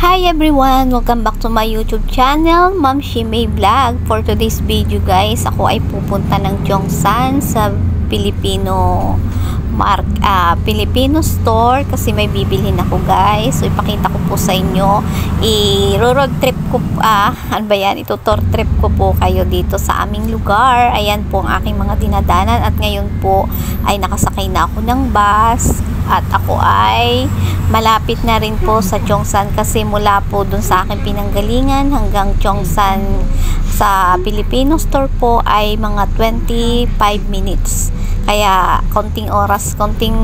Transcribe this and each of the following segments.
Hi everyone! Welcome back to my YouTube channel, Ma'am Shimei Vlog. For today's video guys, ako ay pupunta ng Chongsan sa Filipino store kasi may bibilhin ako guys. So ipakita ko po sa inyo. I-road trip ko ito-tour trip ko po kayo dito sa aming lugar. Ayan po ang aking mga dinadanan at ngayon po ay nakasakay na ako ng bus. At ako ay malapit na rin po sa Chongsan kasi mula po dun sa aking pinanggalingan hanggang Chongsan sa Filipino store po ay mga 25 minutes. Kaya konting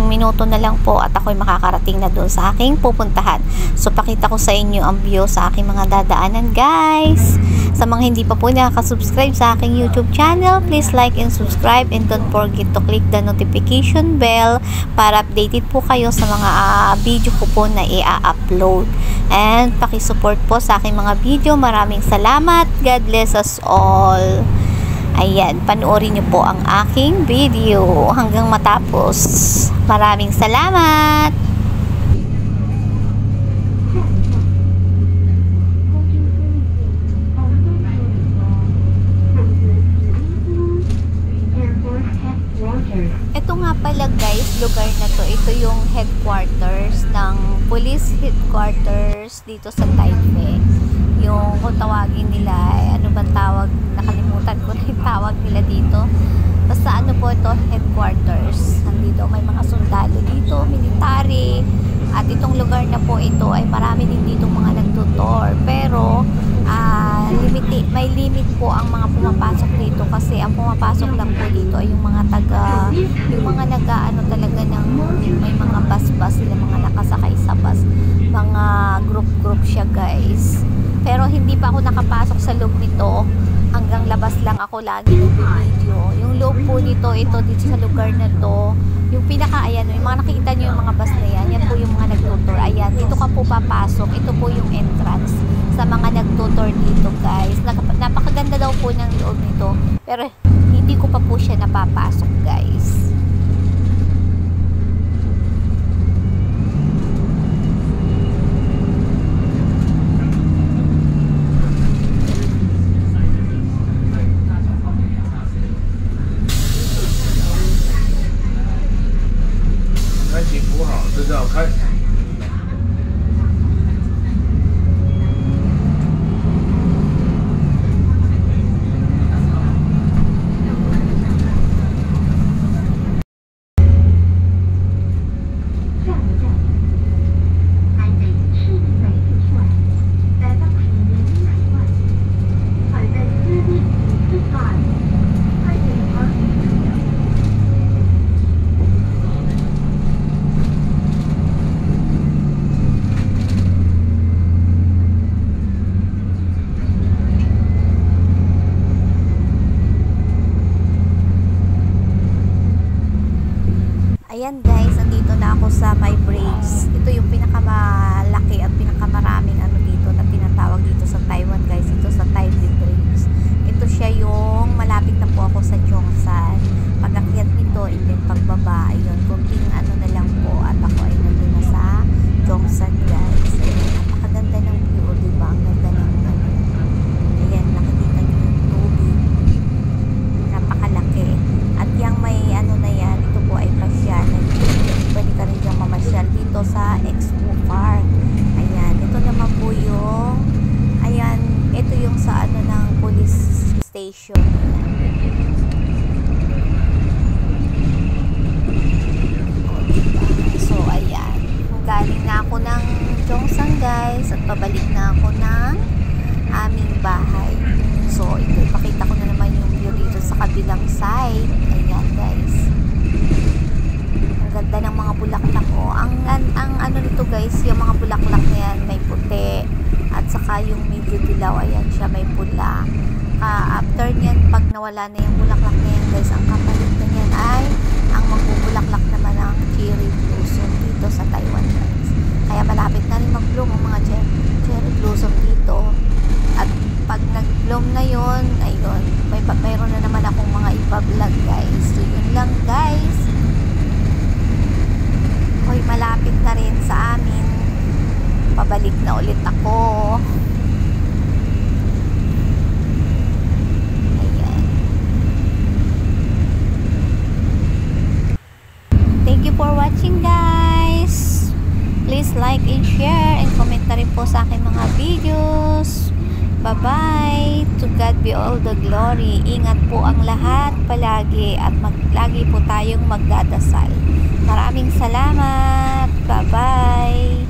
minuto na lang po at ako'y makakarating na dun sa aking pupuntahan. So pakita ko sa inyo ang view sa aking mga dadaanan guys. Sa mga hindi pa po nakaka-subscribe sa aking YouTube channel, please like and subscribe and don't forget to click the notification bell para updated po kayo sa mga video ko po na i-upload. And paki-support po sa aking mga video. Maraming salamat. God bless us all. Ayan, panoorin niyo po ang aking video hanggang matapos. Maraming salamat! Ito nga pala guys, lugar na to, ito yung headquarters ng police headquarters dito sa Taipei. Yung kung tawagin nila, ano ba tawag, nakalimutan ko na yung tawag nila dito. Basta ano po ito, headquarters. Nandito may mga sundalo dito, military. At itong lugar na po ito ay marami din dito mga nagtutor. Pero may limit po ang mga pumapasok dito kasi ang pumapasok lang po dito ay yung mga nag-ano talaga ng may mga bus sila, mga nakasakay sa bus. Mga group siya guys. Pero hindi pa ako nakapasok sa loob nito. Hanggang labas lang ako lagi nag-video. Yung loob po nito, ito dito sa lugar na to, yung ayan, yung mga nakikita nyo yung mga bus na yan po yung mga nagtutor. Ayan, dito ka po papasok. Ito po yung entrance sa mga nagtutor dito guys. Napakaganda daw po ng loob nito. Pero hindi ko pa po siya napapasok guys. Ayan guys, andito na ako sa My Bridge. Ito yung pinakamalaki at pinakamaraming ano dito na tinatawag dito sa Taiwan guys. Ito sa Taipei Bridge. Ito siya yung malapit na po ako sa Chongsan. Pag-akyat nito and then pagbaba, ayun, kunting ano na lang po at ako ay nandun na sa Chongsan guys. Ayun, napakaganda ng view, diba? Ang ganda ng ano. Ayan, nakikita nyo yung tubig. Napakalaki. At yung may ano na yan, ito po ay pasyanan. Pwede ka rin diyang mamasyal dito sa Expo Park. Ayan, ito naman po yung ito yung sa ano ng police station. So ayan, galing na ako ng Chongsan guys at pabalik na ako ng aming bahay. So ito, ipakita ko na naman yung view dito sa kabilang side. Ayan guys, ang ganda ng mga bulaklak ko. Ang ano nito guys, yung mga bulaklak na yan may puti at saka yung medyo dilaw, ayan siya, may pula. After nyan, pag nawala na yung bulaklak na yan guys, ang kapalit na yan ay ang magbubulaklak naman ng cherry blossom dito sa Taiwan guys. Kaya malapit na rin mag-bloom ang mga cherry blossom dito. At pag nag-bloom na yon, ayun, mayroon na naman akong mga ipa-vlog guys. So yun lang guys. Hoy, malapit na rin sa amin pabalik na ulit ako. Ayan. Thank you for watching, guys. Please like and share and comment na rin po sa aking mga videos. Bye-bye. To God be all the glory. Ingat po ang lahat palagi at lagi po tayong magdadasal. Maraming salamat. Bye-bye.